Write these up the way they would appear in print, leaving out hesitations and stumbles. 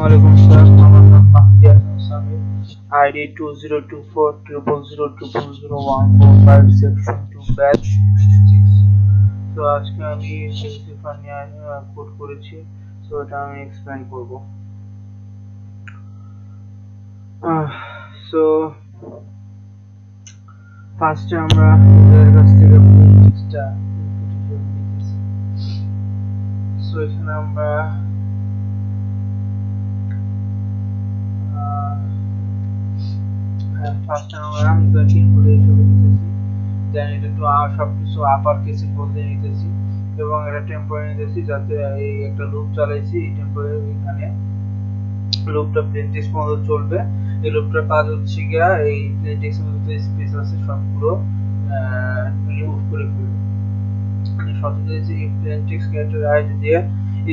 Assalamualaikum sir. আমার নাম Mahdi Hasan Samir. ID 202400000014 section 2 batch 66. তো আজকে আমি ফেলসিফার নিয়ে কোড করেছি। তো এটা আমি এক্সপ্লেইন করব। সো ফার্স্টে আমরা এর কাছ থেকে ফিজিক্সটা নিতেছি। সো এখানে আমরা ফার্স্ট আমরা ইকুয়েশন করে হিসেবে নিতেছি, দেন এটা একটু সবকিছু আপার কেসে বলতে নিতেছি এবং এটা টেম্পোরারি নিতেছি, যাতে এই একটা লুপ চালাইছি, এই টেম্পোরারি এখানে লুপটা প্লেন টেক্সট পর্যন্ত চলবে। এই লুপটার কাজ হচ্ছে গিয়া এই প্লেন টেক্সটের মধ্যে স্পেস আছে সবগুলো রিমুভ করে ফেলবে। মানে সহজে যদি এই প্লেন টেক্সট ক্যারেক্টার আই যদি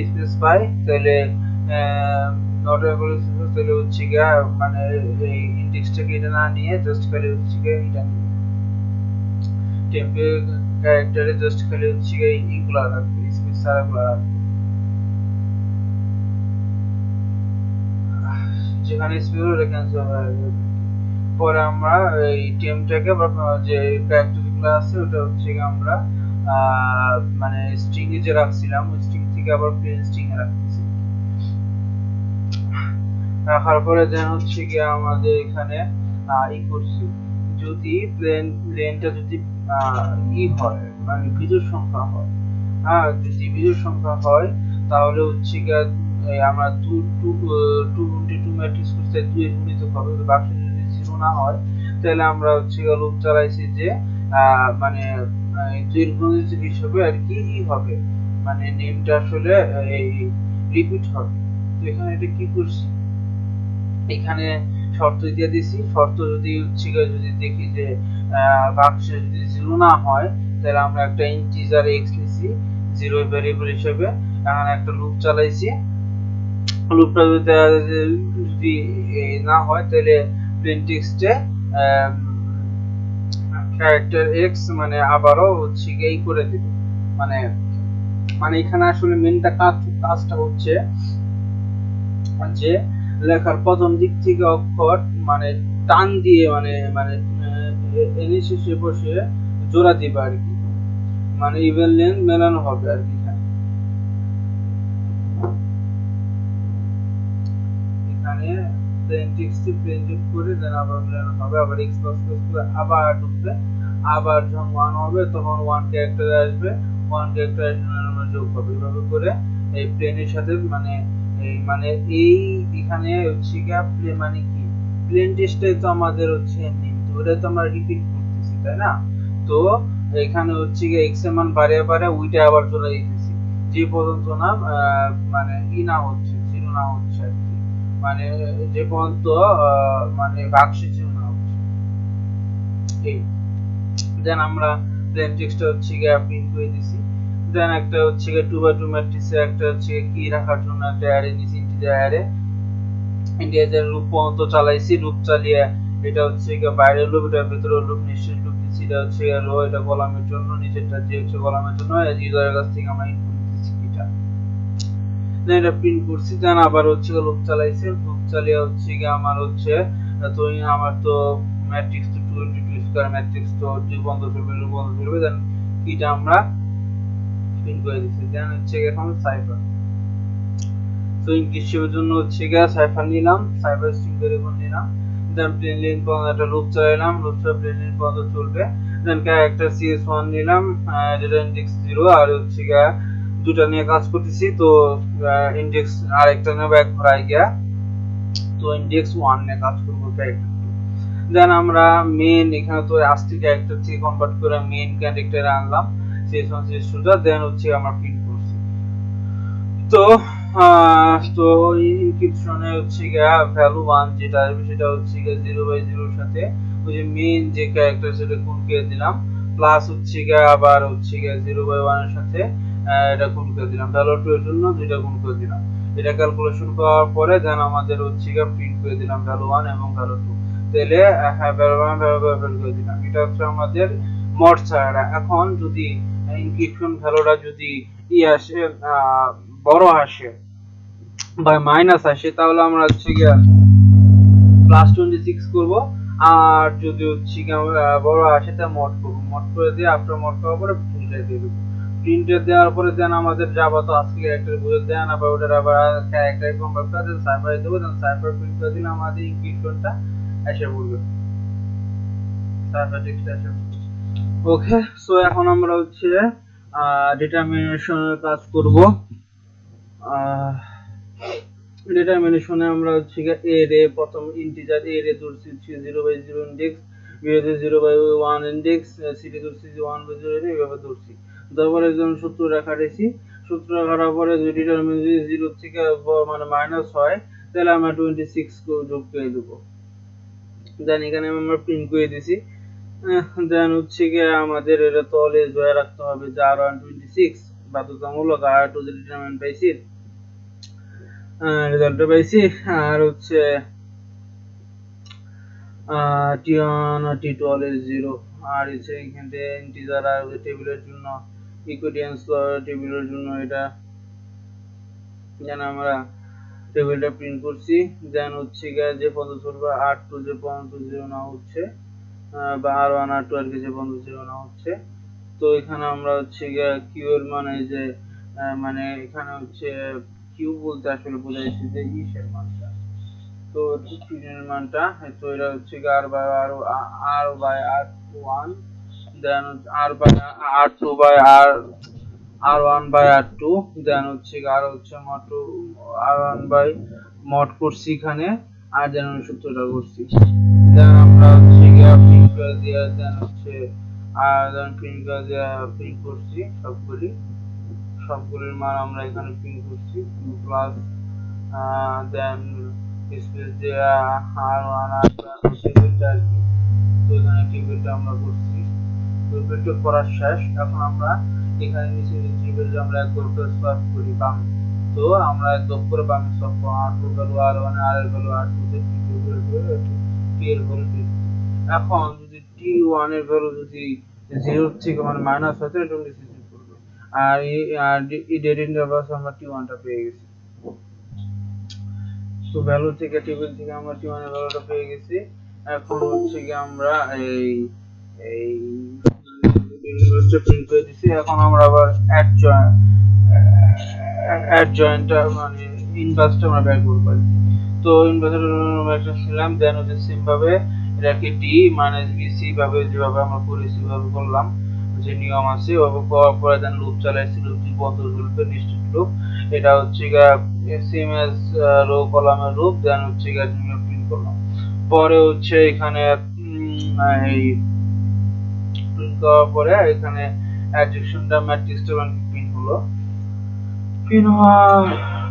স্পেস পাই তাহলে নট অ্যাভেলেবল, তাহলে হচ্ছে গিয়া মানে এই ইন্ডেক্সটাকে এটা না নিয়ে জাস্ট খালি হচ্ছে গিয়া এটা নিবে, টেম্পোরারি ক্যারেক্টারে জাস্ট খালি হচ্ছে গিয়া এইগুলা রাখবে, স্পেস ছাড়াগুলা রাখবে। যেখানে স্পেস ওটা ক্যান্সেল হয়ে যাবে। পরে আমরা এই টেমটাকে যে ক্যারেক্টারগুলো আছে ওটা হচ্ছে গিয়ে আমরা মানে স্ট্রিং এ যে রাখছিলাম ওই স্ট্রিং থেকে আবার প্লেন স্ট্রিং এ রাখতেছি। রাখার পরে দেন হচ্ছে গিয়ে আমাদের এখানে ই করছি, যদি প্লেনটা যদি হয় মানে বিজোড় সংখ্যা হয়, যদি বিজোড় সংখ্যা হয় তাহলে হচ্ছে গিয়ে আমরা টু ইন্টু টু ম্যাট্রিক্স করতে 2 এর গুণিতক হবে। বাক্সে যদি 0 না হয় তাহলে আমরা হচ্ছে গিয়ে লুপ চালাইছি যে মানে 2 এর গুণিতক হিসেবে আর কি হবে, মানে নেমটা আসলে এই রিপিট হবে। তো এখানে এটা কি করছি, এখানে শর্ত দিয়ে দিছি, শর্ত যদি হচ্ছে যদি দেখি যে বাক্সে যদি 0 না হয় তাহলে আমরা একটা ইন্টিজার x লিখছি 0 ভেরিয়েবল হিসেবে, এখানে একটা লুপ চালাইছি, লুপটা যদি না হয় তাহলে প্লেন টেক্সটে ক্যারেক্টার x মানে আবারও হচ্ছে এই করে দিবে, মানে মানে এখানে আসলে মেনটা কাজটা হচ্ছে যে লেখার প্রথম দিক থেকে অক্ষর মানে টান দিয়ে মানে মানে এনে শেষে বসে জোড়া দিবে আর কি, মানে ইভেন লেন্থ মেলানো হবে আর কি। এখানে প্লেন টেক্সটে প্লেন যোগ করে দেন আবার মেলানো হবে, আবার এক্স প্লাস করে আবার ঢুকবে, আবার যখন 1 হবে তখন 1 ক্যারেক্টার আসবে, 1 ক্যারেক্টার যোগ হবে, এভাবে করে এই প্লেনের সাথে মানে এই এখানে হচ্ছে গিয়া মানে কি প্লেন টেক্সটাই তো আমাদের হচ্ছে নেম, তো ওটা তো আমরা রিপিট করতেছি তাই না। তো এখানে হচ্ছে গিয়া এক্স এর মান বাড়িয়ে বাড়িয়ে ওইটা আবার চলে দিতেছি যে পর্যন্ত না মানে না হচ্ছে, 0 না হচ্ছে আর কি, মানে যে পর্যন্ত মানে বাক্সে 0 না হচ্ছে। এই দেন আমরা প্লেন টেক্সটটা হচ্ছে গিয়া প্রিন্ট করে দিছি, দেন একটা হচ্ছে গিয়া 2x2 ম্যাট্রিক্সে একটা হচ্ছে কি রাখার জন্য একটা অ্যারে নিছি, ইন্টিজার অ্যারে, ইন্টিজার লুপ পর্যন্ত চালাইছি, লুপ চালিয়ে এটা হচ্ছে গিয়া বাইরের লুপ, এটা ভিতরের লুপ, নিচের লুপ দিছি, এটা হচ্ছে রো, এটা কলামের জন্য, নিচেরটা যে হচ্ছে কলামের জন্য, ইউজারের কাছ থেকে আমরা ইনপুট দিছি এটা, দেন এটা প্রিন্ট করছি, দেন আবার হচ্ছে লুপ চালাইছি, লুপ চালিয়ে হচ্ছে গিয়া আমার হচ্ছে তো আমার তো ম্যাট্রিক্স তো 2 ইনটু 2 স্কয়ার ম্যাট্রিক্স তো 2 বন্ধ করবে, লুপ বন্ধ করবে, দেন এটা আমরা প্রিন্ট করে দিছি। দেন হচ্ছে এখন সাইফার, তো ইনক্রিপশনের জন্য হচ্ছে গিয়া সাইফার নিলাম, সাইফার স্ট্রিং ভেরিয়েবল নিলাম, দেন প্লেন লেন পর্যন্ত একটা লুপ চালাইলাম, লুপ চালিয়ে প্লেন লেন পর্যন্ত চলবে, দেন ক্যারেক্টার cs1 নিলাম, যেটা ইনডেক্স 0, আর হচ্ছে গিয়া দুটা নিয়ে কাজ করতেছি, তো ইনডেক্স আরেকটা নেব এক ঘোরায় গিয়া, তো ইনডেক্স 1 নিয়ে কাজ করব ক্যারেক্টার 2। দেন আমরা মেইন এখানে তো আস্তি ক্যারেক্টার থেকে কনভার্ট করে মেইন ক্যারেক্টারে আনলাম cs1 cs2 টা, দেন হচ্ছে আমরা প্রিন্ট করছি। তো তো ইনক্রিপশনে হচ্ছে গিয়া ভ্যালু 1 যেটা আসবে সেটা হচ্ছে গিয়া 0/0 এর সাথে ওই যে মেইন যে ক্যারেক্টার সেটা গুণ করে দিলাম, প্লাস হচ্ছে গিয়া আবার হচ্ছে গিয়া 0/1 এর সাথে এটা গুণ করে দিলাম, ভ্যালু 2 এর জন্য দুইটা গুণ করে দিলাম, এটা ক্যালকুলেশন করার পরে দেন আমাদের হচ্ছে গিয়া প্রিন্ট করে দিলাম ভ্যালু 1 এবং ভ্যালু 2, তাহলে হ্যাঁ ভ্যালু 1 ভ্যালু 2 বের করে দিলাম। এটা হচ্ছে আমাদের মড ছাড়া। এখন যদি ইনক্রিপশন ভ্যালুটা যদি আসে বড় আসে, বাই মাইনাস আসে তাহলে আমরা হচ্ছে গিয়ে +26 করব। আর যদি হচ্ছে কি আমরা বড় আসে তা মড করব, মড করে দিয়ে আফটার মড করার পরে প্রিন্টে দিয়ে দেব। প্রিন্টে দেওয়ার পরে দেন আমাদের জাভা তো আজকে ক্যারেক্টার বুঝে দেন, আবার ওটার আবার ক্যারেক্টার কনভার্ট করে দেন সাইফারে দেবো, দেন সাইফার প্রিন্ট করে দিলে আমাদের ইনক্রিপশনটা এসে পড়বে, সাইফার টেক্সট এসে পড়বে। ওকে, সো এখন আমরা হচ্ছে ডিটারমিনেশনের কাজ করব। ডিটারমিনেশনে আমরা হচ্ছে এ রে প্রথম ইন্টিজার এ রে ধরছি 0/0 ইনডেক্স, বি রে 0/1 ইনডেক্স, সি রে ধরছি 1/0 এইভাবে ধরছি। তারপরে একজন সূত্র রেখা দিয়েছি, সূত্র রাখার পরে যদি ডিটারমিনেশন যদি 0 থেকে মানে মাইনাস হয় তাহলে আমরা 26 যোগ করে দেবো। দেন এখানে আমরা প্রিন্ট করে দিছি। দেন হচ্ছে গিয়ে আমাদের এটা তো অলওয়েজ ধরে রাখতে হবে যে R126 বাধ্যতামূলক, R2 ডিটারমিনেন্ট পাইছি, রেজাল্টটা পাইছি। আর হচ্ছে T1 T2 অলওয়েজ 0। আর হচ্ছে এখান থেকে ইন্টিজার আর টেবিলের জন্য ইকুইডিয়েন্স টেবিলের জন্য এটা যেন আমরা টেবিলটা প্রিন্ট করছি। দেন হচ্ছে গিয়ে যে পর্যন্ত চলবে R2 যে পর্যন্ত 0 না হচ্ছে, বা R1 R2 আর কি যে পর্যন্ত 0 না হচ্ছে। তো এখানে আমরা হচ্ছে গিয়ে কিউ এর মানে যে মানে এখানে হচ্ছে কিউ বলতে আসলে বোঝাইছি যে ইসের মানটা, তো এর মানটা তো এটা হচ্ছে r by r one, then r by r two by r one by r two, then হচ্ছে আর হচ্ছে mod r one by mod করছি এখানে, আর দেন সূত্রটা করছি। দেন আমরা হচ্ছে প্রিন্ট করে দিয়ে দেন হচ্ছে আর দেন প্রিন্ট করে দিয়ে প্রিন্ট করছি সবগুলির মান আমরা এখানে প্রিন্ট করছি প্লাস দেন স্পেস দিয়ে আর1 টেবিলটা আর কি, তো এখানে টেবিলটা আমরা করছি। টেবিলটা করা শেষ। এখন আমরা এখানে নিচে যে টেবিলটা আমরা এক দর করে সলভ করি বামে, তো আমরা এক দর করে বামে সলভ করব। আর2 ভ্যালু আর1, আর এর ভ্যালু আর2 তে টি এর ভ্যালু টি এর ভ্যালু টি। এখন যদি টি1 এর ভ্যালু যদি 0 থেকে মানে মাইনাস হয় তাহলে 26 করবে। আর এই ডেট ইন্টারভালস আমরা টি1 টা পেয়ে গেছি। তো ভ্যালু থেকে টেবিল থেকে আমরা টি1 এর ভ্যালুটা পেয়ে গেছি। এখন হচ্ছে কি আমরা এই এই ইনভার্সটা প্রিন্ট করে দিছি। এখন আমরা আবার অ্যাড জয়েন্টটা মানে ইনভার্সটা আমরা বের করব। তো ইনভার্সটা একটা ছিলাম, দেন হচ্ছে সেম ভাবে এটাকে ডি মাইনাস বিসি ভাবে যেভাবে আমরা করেছি সেভাবে করলাম, যে নিয়ম আছে ওভাবে করার পরে দেন লুপ চালাইছি, লুপটি বন্ধ করবে নিশ্চিত লুপ। এটা হচ্ছে সেম অ্যাজ রো কলামের লুপ, দেন হচ্ছে প্রিন্ট করলাম। পরে হচ্ছে এখানে এই প্রিন্ট করার পরে এখানে অ্যাড্রেসটা ম্যাট্রিক্সটা প্রিন্ট হলো। প্রিন্ট হওয়ার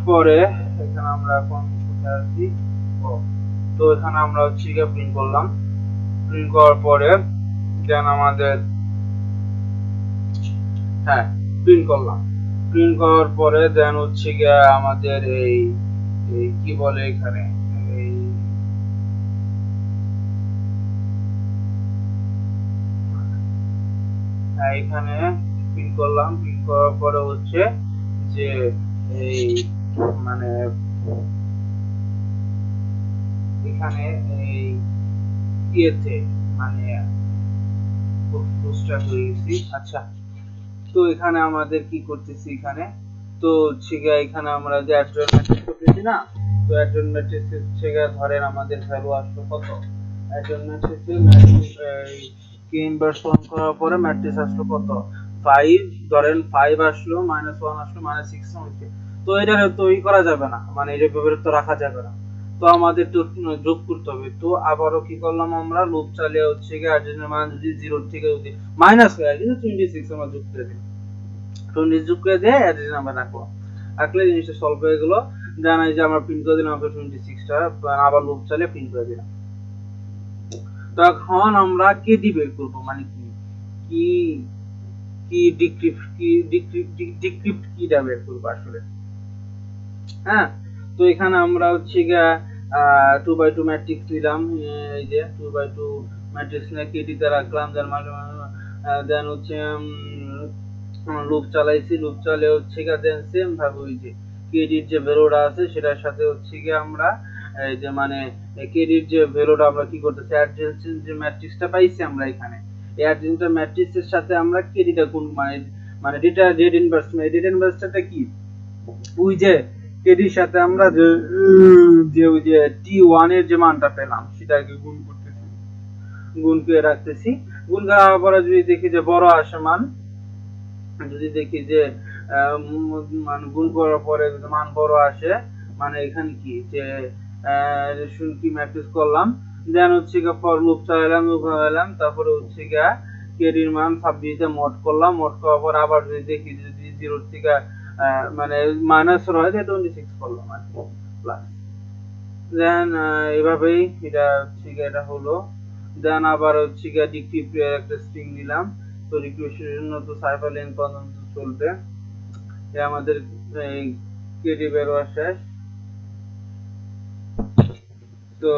পরে এখানে আমরা এখন কোথায় আছি, তো এখানে আমরা হচ্ছে প্রিন্ট করলাম। প্রিন্ট করার পরে দেন আমাদের হ্যাঁ প্রিন্ট করলাম। প্রিন্ট করার পরে দেন হচ্ছে গিয়ে আমাদের এই কি বলে এখানে এই এখানে প্রিন্ট করলাম। প্রিন্ট করার পরে হচ্ছে যে এই মানে এখানে এই ইয়েতে মানে খুব ফ্রাস্ট্রেট হয়ে গেছি। আচ্ছা, তো এখানে আমাদের কি করতেছি এখানে, তো হচ্ছে এখানে আমরা যে অ্যাড্রেস ম্যাট্রিক্স করতেছি না, তো অ্যাড্রেস ম্যাট্রিক্স হচ্ছে ধরেন আমাদের ভ্যালু আসলো কত, অ্যাড্রেস ম্যাট্রিক্সে কে ইনভার্স ওয়ান করার পরে ম্যাট্রিক্স আসলো কত 5, ধরেন 5 আসলো, -1 আসলো, -6 হচ্ছে। তো এটা তো ই করা যাবে না, মানে এটা বিবৃত তো রাখা যাবে না, তো আমাদের তো যোগ করতে হবে। তো আবারও কি করলাম, আমরা লুপ চালিয়ে হচ্ছে অ্যাড্রেসের মান যদি 0 থেকে যদি মাইনাস হয়ে কিন্তু 26 আমরা যোগ করে দিই, 20 যোগ করে দিয়ে অ্যাড্রেস নাম্বার রাখলাম, রাখলে জিনিসটা সলভ হয়ে গেল। দেন এই যে আমরা প্রিন্ট করে দিলাম 26টা, আবার লুপ চালিয়ে প্রিন্ট করে দিলাম। তখন আমরা কেডি বের করব, মানে কি কি কি ডিক্রিপ্ট কিটা বের করব আসলে। হ্যাঁ, তো এখানে আমরা হচ্ছে গিয়া 2x2 ম্যাট্রিক্স নিলাম, এই যে 2x2 ম্যাট্রিক্স নিয়ে কেটিতে রাখলাম, যার মানে দেন হচ্ছে লুপ চালাইছি, লুপ চালিয়ে হচ্ছে দেন সেম ভাবে ওই যে কেডির যে ভ্যালুটা আছে সেটার সাথে হচ্ছে গিয়ে আমরা এই যে মানে কেডির যে ভ্যালুটা আমরা কি করতেছি, অ্যাডজেন্সেন্ট যে ম্যাট্রিক্সটা পাইছি আমরা এখানে, এই অ্যাডজেন্সেন্ট ম্যাট্রিক্সের সাথে আমরা কেডিটা গুণ মানে মানে ডেটা ডেট ইনভার্স, মানে ডেটা ইনভার্সটা কি, ওই যে কেডির সাথে আমরা যে যে ওই যে টি1 এর যে মানটা পেলাম সেটাকে গুণ করতেছি, গুণ করে রাখতেছি। গুণ করার পরে যদি দেখি যে বড় আসে মান, যদি দেখি যে মান গুণ করার পরে যদি মান বড় আসে, মানে এখানে কি যে কি ম্যাট্রিক্স করলাম, দেন হচ্ছে গিয়ে ফর লুপ চালালাম, তারপরে হচ্ছে গিয়ে কেডির মান 26 তে মড করলাম, মড করার পর আবার যদি দেখি যদি 0 থেকে মানে মাইনাস হয় তাহলে 26 করলাম আর কি প্লাস। দেন এভাবেই এটা হচ্ছে গিয়ে এটা হলো। দেন আবার হচ্ছে গিয়ে ডিক্রিপ্ট এর একটা স্ট্রিং নিলাম, তো ডিক্রিপ্টের জন্য তো সাইফার লেন্থ পর্যন্ত চলবে, এ আমাদের এই কেডি বের হওয়া শেষ। তো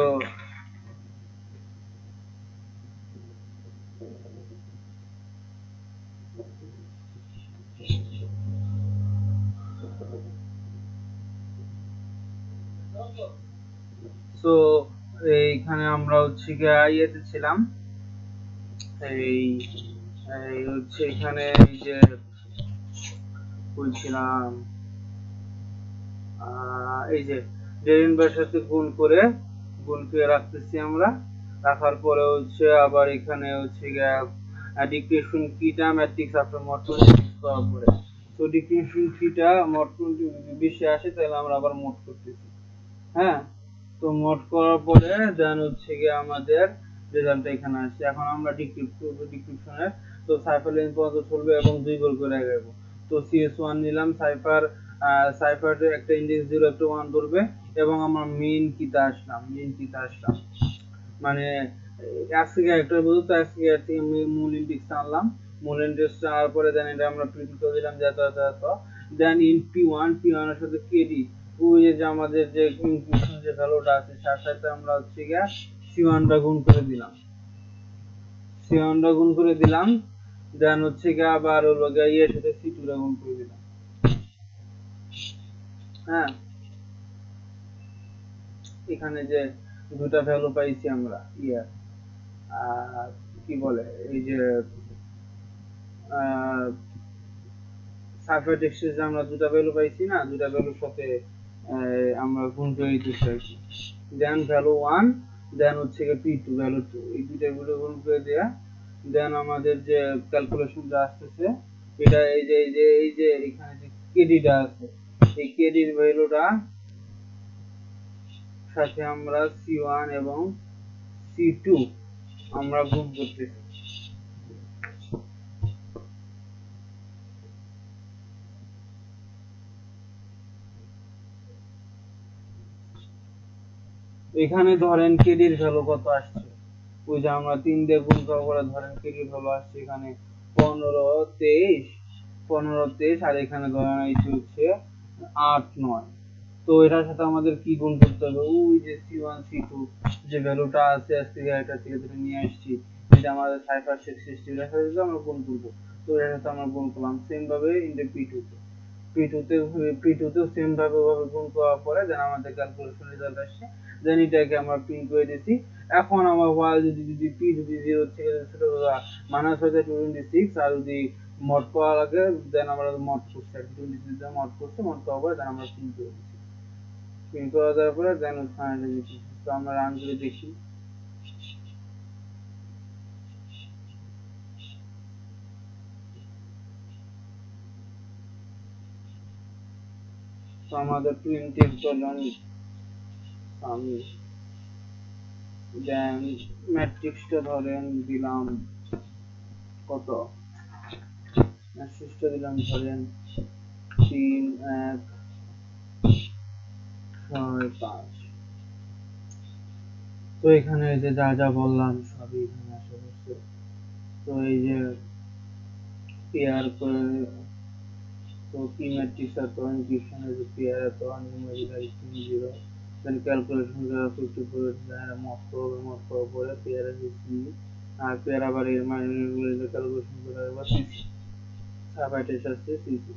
তো এইখানে আমরা হচ্ছে গিয়ে ইয়েতে ছিলাম, এই এই হচ্ছে এখানে এই যে বলছিলাম এই যে ডেরিনবার সাথে গুণ করে রাখতেছি আমরা, রাখার পরে হচ্ছে আবার এখানে হচ্ছে ডিক্রিপশন কিটা ম্যাট্রিক্স আফটার মড 26 করার পরে, তো ডিক্রিপশন কিটা মড 20 যদি বেশি আসে তাহলে আমরা আবার মোড করতেছি। হ্যাঁ, তো মোড করার পরে দেন হচ্ছে গিয়ে আমাদের রেজাল্টটা এখানে আসছে। এখন আমরা ডিক্রিপ্ট করব ডিক্রিপশনের, তো সাইফার লেন্থ পর্যন্ত চলবে এবং 2 গোল করে আগাবো। তো CS1 নিলাম, সাইফারের একটা ইন্ডেক্স 0 একটা 1 ধরবে, এবং আমরা মেইন কিতে আসলাম মানে আজকে ক্যারেক্টার বলতো, আজকে থেকে আমি মূল ইন্ডেক্স আনলাম, মূল ইন্ডেক্স আনার পরে দেন এটা আমরা প্রিন্ট করে দিলাম যে এত এত এত, দেন ইন P1 এর সাথে কেডি, ওই যে আমাদের যে ইনক্লুশন যে ভ্যালুটা আছে তার সাথে আমরা হচ্ছে গিয়া C1 টা গুণ করে দিলাম, C1 টা গুণ করে দিলাম, দেন হচ্ছে গিয়া আবার হলো গিয়া এর সাথে C2 টা গুণ করে দিলাম। হ্যাঁ, এখানে যে দুটা ভ্যালু পাইছি আমরা আহ, কি বলে এই যে সালফেট এক্সচেঞ্জে আমরা দুটা ভ্যালু পাইছি না, দুটা ভ্যালুর সাথে আমরা গুণ করে দিতেছি আর কি। দেন ভ্যালু 1, দেন হচ্ছে গিয়ে P2 ভ্যালু 2, এই দুইটা ভ্যালু গুণ করে দেয়া, দেন আমাদের যে ক্যালকুলেশনটা আসতেছে এটা এই যে এখানে যে কেডিটা আছে, এই কেডির ভ্যালুটা সাথে আমরা C1 এবং C2 আমরা গুণ করতেছি। এখানে ধরেন কেডির ভ্যালু কত আসছে, ওই যে আমরা 3 দিয়ে গুণ করার পরে ধরেন কেডির ভ্যালু আসছে এখানে 15 23 আর এখানে ধরেন এইটা হচ্ছে 8 9, তো এটার সাথে আমাদের কি গুণ করতে হবে, ওই যে C1 C2 যে ভ্যালুটা আছে আজকে এটা থেকে ধরে নিয়ে আসছি, এটা আমাদের সাইফার 60 এর সাথে আমরা গুণ করব, তো এর সাথে আমরা গুণ করলাম সেম ভাবে ইনটু P2 তে, P2তেও সেম ভাবে ওভাবে গুণ করার পরে দেন আমাদের ক্যালকুলেশন রেজাল্ট আসছে, দেন এটাকে আমরা প্রিন্ট করে দিছি। এখন আমার ওয়াই যদি পি যদি 0 থেকে ছোট মাইনাস হয়ে যায় 26, আর যদি মড করা লাগে দেন আমরা মড করছি আর 26 দিয়ে মড করছি, মড করার পরে দেন আমরা প্রিন্ট করে দিছি, প্রিন্ট করে দেওয়ার পরে দেন ফাইনালি দিচ্ছি। তো আমরা রান করে দেখি, তো আমাদের প্রিন্টের জন্য আমি দেন ম্যাট্রিক্সটা ধরেন দিলাম কত, ম্যাট্রিক্সটা দিলাম ধরেন 3 1 6 5, তো এখানে যে যা যা বললাম সবই এখানে আসে বসছে। তো এই যে পেয়ার করে, তো কি ম্যাট্রিক্স এত ইনক্রিপশনের যে পেয়ার এত নিউমেরিক্যাল স্ট্রিং 0, দেন ক্যালকুলেশন করা 54 দেন মড করবে, মড করার পরে পেয়ারের যে সি, আর পেয়ার আবার এর মানে ক্যালকুলেশন করে আবার সিসি সাবাইটের সাথে সিসি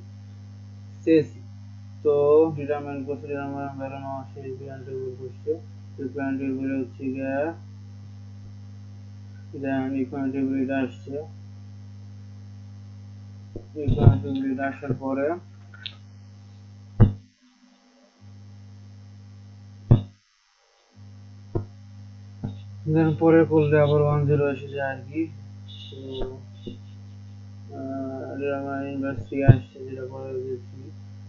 সিসি তো ডিটারমাইন করছে, ডিটারমাইন ভ্যালু নেওয়া আসছে ইকুয়াল টেবিল করছে, ইকুয়াল টেবিল হচ্ছে গিয়ে দেন ইকুয়াল টেবিল এটা আসছে, ইকুয়াল টেবিল এটা আসার পরে দেন পরে করলে আবার 10 এসে যায় আর কি। তো ইউনিভার্সিটি আসছে যেটা পরে দিয়েছি,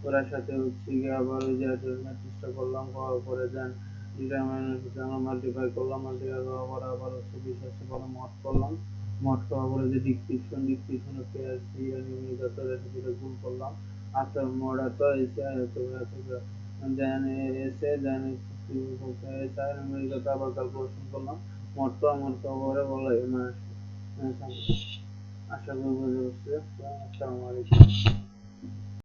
ওরার সাথে হচ্ছে গিয়ে আবার ওই যে ম্যাট্রিক্সটা করলাম, করার পরে দেন ডিটারমাইনার সাথে আমরা মাল্টিপ্লাই করলাম, মাল্টিপ্লাই করার পরে আবার হচ্ছে বিশেষ করে মড করলাম, মড করার পরে যে ডিসক্রিপশন, ডিসক্রিপশনে পেয়ার সি আর নিউমেরিকাল এর সাথে গুণ করলাম, আফটার মড এত এসে দেন এসে দেন এসে নিউমেরিকাল আবার ক্যালকুলেশন করলাম, মড করা, মড করার পরে বললাম আশা করি বুঝতে পারছি। আসসালামু আলাইকুম।